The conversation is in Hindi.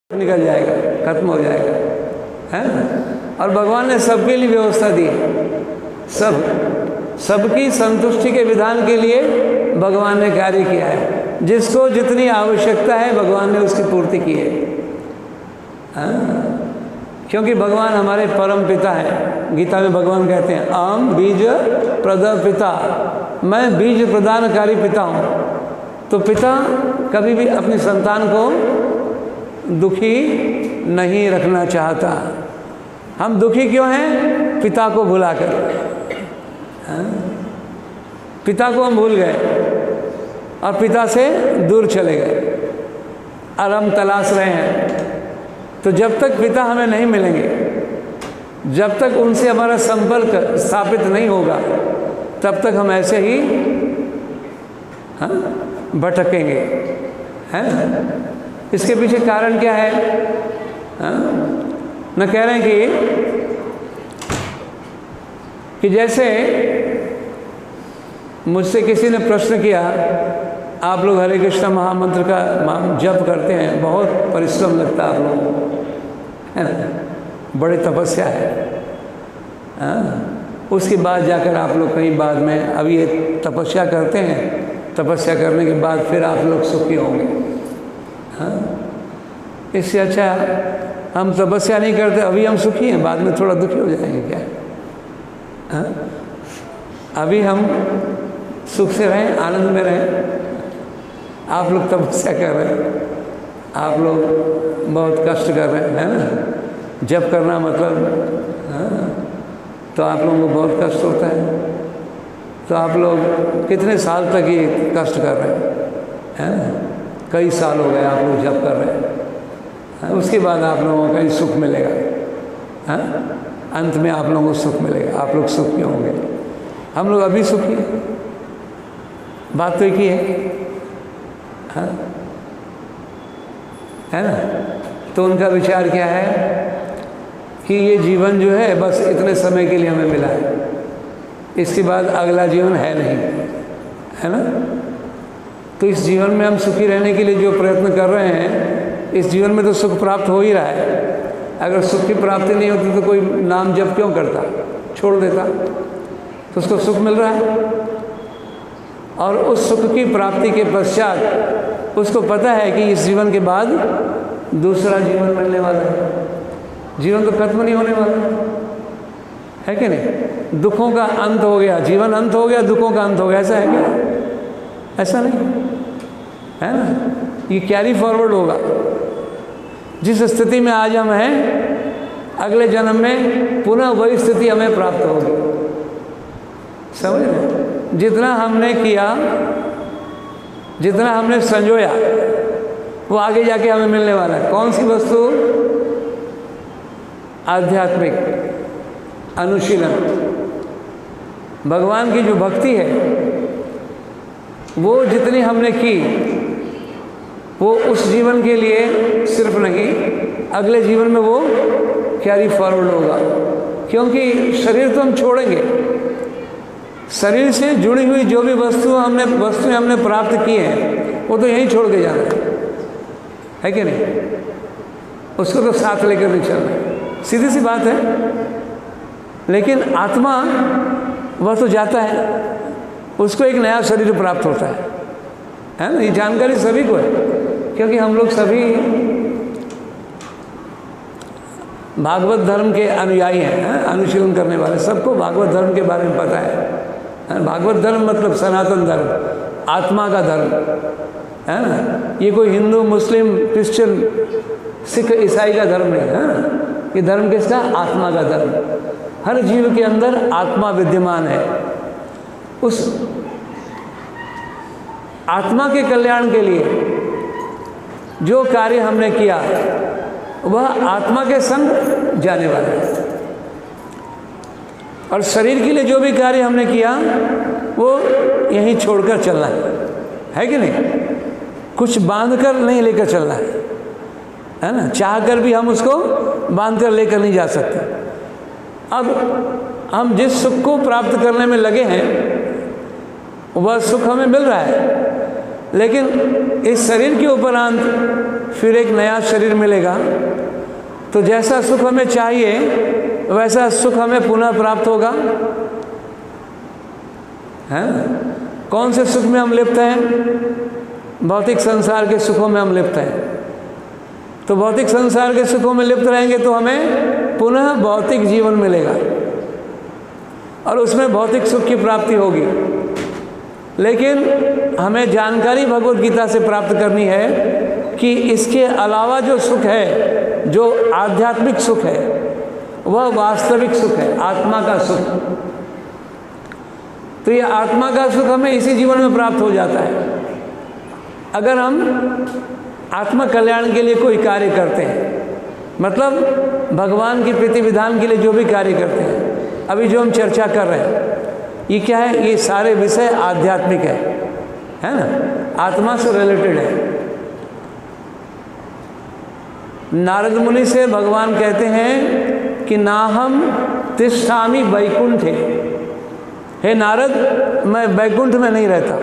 निकल जाएगा, खत्म हो जाएगा, है ना। और भगवान ने सबके लिए व्यवस्था दी है, सबकी संतुष्टि के विधान के लिए भगवान ने कार्य किया है। जिसको जितनी आवश्यकता है भगवान ने उसकी पूर्ति की है। क्योंकि भगवान हमारे परम पिता हैं। गीता में भगवान कहते हैं अहम बीज प्रद पिता, मैं बीज प्रदानकारी पिता हूँ। तो पिता कभी भी अपनी संतान को दुखी नहीं रखना चाहता। हम दुखी क्यों हैं? पिता को भुलाकर। पिता को हम भूल गए और पिता से दूर चले गए और हम तलाश रहे हैं। तो जब तक पिता हमें नहीं मिलेंगे, जब तक उनसे हमारा संपर्क स्थापित नहीं होगा, तब तक हम ऐसे ही भटकेंगे, हैं। इसके पीछे कारण क्या है? न कह रहे हैं कि जैसे मुझसे किसी ने प्रश्न किया, आप लोग हरे कृष्ण महामंत्र का जप करते हैं, बहुत परिश्रम लगता है आप लोगों को, है ना, बड़ी तपस्या है। उसके बाद जाकर आप लोग कहीं बाद में, अभी ये तपस्या करते हैं, तपस्या करने के बाद फिर आप लोग सुखी होंगे। इससे अच्छा हम तपस्या नहीं करते, अभी हम सुखी हैं, बाद में थोड़ा दुखी हो जाएंगे क्या? अभी हम सुख से रहें, आनंद में रहें। आप लोग तपस्या कर रहे हैं, आप लोग बहुत कष्ट कर रहे हैं, है ना। जप करना मतलब तो आप लोगों को बहुत कष्ट होता है। तो आप लोग कितने साल तक ये कष्ट कर रहे हैं, है ना। कई साल हो गए आप लोग जप कर रहे हैं। उसके बाद आप लोगों को कहीं सुख मिलेगा, हाँ, अंत में आप लोगों को सुख मिलेगा, आप लोग सुखी होंगे। हम लोग अभी सुखी हैं, बात तो एक ही है, हाँ, है ना। तो उनका विचार क्या है कि ये जीवन जो है बस इतने समय के लिए हमें मिला है, इसके बाद अगला जीवन है नहीं, है ना। तो इस जीवन में हम सुखी रहने के लिए जो प्रयत्न कर रहे हैं, इस जीवन में तो सुख प्राप्त हो ही रहा है। अगर सुख की प्राप्ति नहीं होती तो कोई नाम जप क्यों करता, छोड़ देता, तो उसको सुख मिल रहा है। और उस सुख की प्राप्ति के पश्चात उसको पता है कि इस जीवन के बाद दूसरा जीवन मिलने वाला है, जीवन तो खत्म नहीं होने वाला है कि नहीं। दुखों का अंत हो गया, जीवन अंत हो गया, दुखों का अंत हो गया, ऐसा है क्या? ऐसा नहीं है ना। ये कैरी फॉरवर्ड होगा। जिस स्थिति में आज हम हैं, अगले जन्म में पुनः वही स्थिति हमें प्राप्त होगी। समझ रहे? जितना हमने किया, जितना हमने संजोया, वो आगे जाके हमें मिलने वाला है। कौन सी वस्तु? आध्यात्मिक अनुशीलन। भगवान की जो भक्ति है वो जितनी हमने की, वो उस जीवन के लिए सिर्फ नहीं, अगले जीवन में वो कैरी फॉरवर्ड होगा। क्योंकि शरीर तो हम छोड़ेंगे, शरीर से जुड़ी हुई जो भी वस्तुएं हमने प्राप्त की हैं, वो तो यहीं छोड़ के जाना है कि नहीं। उसको तो साथ लेकर नहीं चलना, सीधी सी बात है। लेकिन आत्मा वह तो जाता है, उसको एक नया शरीर प्राप्त होता है ना। ये जानकारी सभी को है, क्योंकि हम लोग सभी भागवत धर्म के अनुयायी हैं, अनुशीलन करने वाले। सबको भागवत धर्म के बारे में पता है। भागवत धर्म मतलब सनातन धर्म, आत्मा का धर्म, है ना। ये कोई हिंदू, मुस्लिम, क्रिश्चियन, सिख, ईसाई का धर्म नहीं है ना। ये धर्म किसका? आत्मा का धर्म। हर जीव के अंदर आत्मा विद्यमान है। उस आत्मा के कल्याण के लिए जो कार्य हमने किया, वह आत्मा के संग जाने वाला है। और शरीर के लिए जो भी कार्य हमने किया, वो यहीं छोड़कर चलना है कि नहीं। कुछ बांधकर नहीं लेकर चलना है ना। चाहकर भी हम उसको बांधकर लेकर नहीं जा सकते। अब हम जिस सुख को प्राप्त करने में लगे हैं, वह सुख हमें मिल रहा है, लेकिन इस शरीर के उपरांत फिर एक नया शरीर मिलेगा, तो जैसा सुख हमें चाहिए वैसा सुख हमें पुनः प्राप्त होगा, है? कौन से सुख में हम लिप्त हैं? भौतिक संसार के सुखों में हम लिप्त हैं। तो भौतिक संसार के सुखों में लिप्त रहेंगे तो हमें पुनः भौतिक जीवन मिलेगा और उसमें भौतिक सुख की प्राप्ति होगी। लेकिन हमें जानकारी भगवद गीता से प्राप्त करनी है कि इसके अलावा जो सुख है, जो आध्यात्मिक सुख है, वह वास्तविक सुख है, आत्मा का सुख। तो ये आत्मा का सुख हमें इसी जीवन में प्राप्त हो जाता है अगर हम आत्मा कल्याण के लिए कोई कार्य करते हैं, मतलब भगवान की प्रीति विधान के लिए जो भी कार्य करते हैं। अभी जो हम चर्चा कर रहे हैं ये क्या है? ये सारे विषय आध्यात्मिक है ना, आत्मा से रिलेटेड है। नारद मुनि से भगवान कहते हैं कि नाहम तिष्ठामि वैकुंठे, हे नारद, मैं वैकुंठ में नहीं रहता।